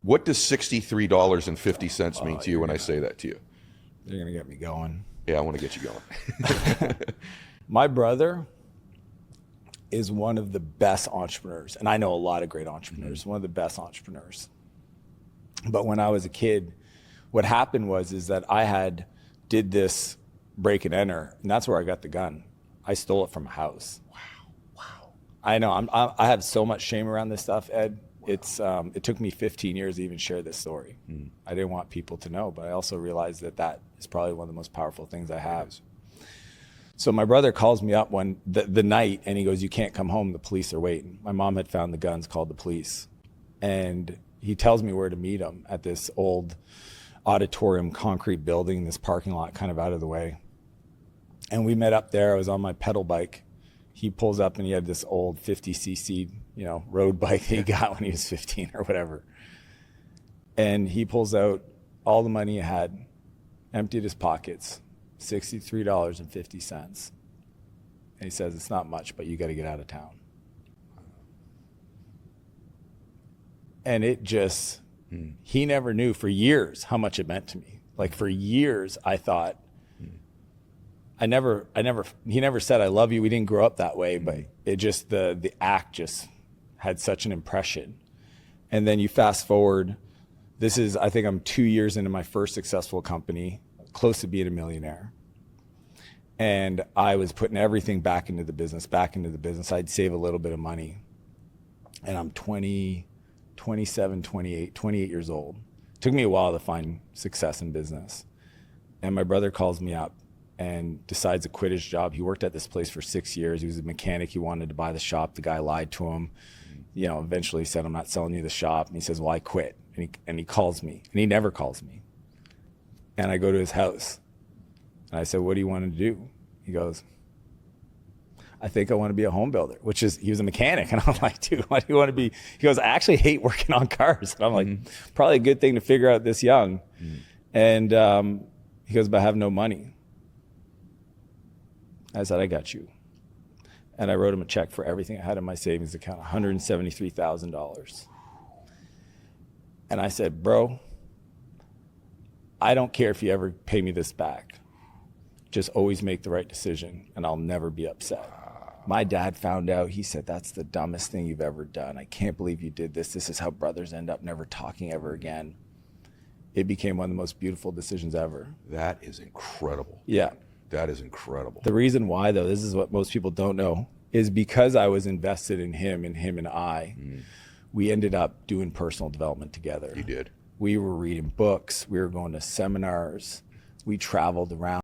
What does $63.50 mean to you when I say that to you? You're going to get me going. Yeah, I want to get you going. My brother is one of the best entrepreneurs, and I know a lot of great entrepreneurs, one of the best entrepreneurs. But when I was a kid, what happened is that I did this break and enter, and that's where I got the gun. I stole it from a house. Wow. I know, I have so much shame around this stuff, Ed. It took me 15 years to even share this story. I didn't want people to know, but I also realized that is probably one of the most powerful things I have. So my brother calls me up the night, and he goes, "You can't come home, the police are waiting." My mom had found the guns, called the police. And he tells me where to meet him at this old auditorium concrete building, this parking lot kind of out of the way. And we met up there. I was on my pedal bike. He pulls up and he had this old 50cc, road bike that he got when he was 15 or whatever. And he pulls out all the money he had, emptied his pockets, $63.50. And he says, "It's not much, but you got to get out of town." And it just, he never knew for years how much it meant to me. Like for years, I thought, he never said, "I love you." We didn't grow up that way, but it just, the act just had such an impression. And then you fast forward, I think I'm 2 years into my first successful company, close to being a millionaire. And I was putting everything back into the business. I'd save a little bit of money. And I'm 27, 28 years old. It took me a while to find success in business. And my brother calls me up and decides to quit his job. He worked at this place for 6 years. He was a mechanic. He wanted to buy the shop. The guy lied to him. Eventually he said, "I'm not selling you the shop." And he says, "Well, I quit." And he calls me, and he never calls me. And I go to his house, and I said, "What do you want to do?" He goes, "I think I want to be a home builder," he was a mechanic. And I'm like, "Dude, what do you want to be?" He goes, "I actually hate working on cars." And I'm like, probably a good thing to figure out this young. And he goes, "But I have no money." I said, "I got you." And I wrote him a check for everything I had in my savings account, $173,000. And I said, "Bro, I don't care if you ever pay me this back. Just always make the right decision, and I'll never be upset." My dad found out. He said, "That's the dumbest thing you've ever done. I can't believe you did this. This is how brothers end up never talking ever again." It became one of the most beautiful decisions ever. That is incredible. Yeah. That is incredible. The reason why, though, this is what most people don't know, is because I was invested in him and I, we ended up doing personal development together. You did. We were reading books. We were going to seminars. We traveled around.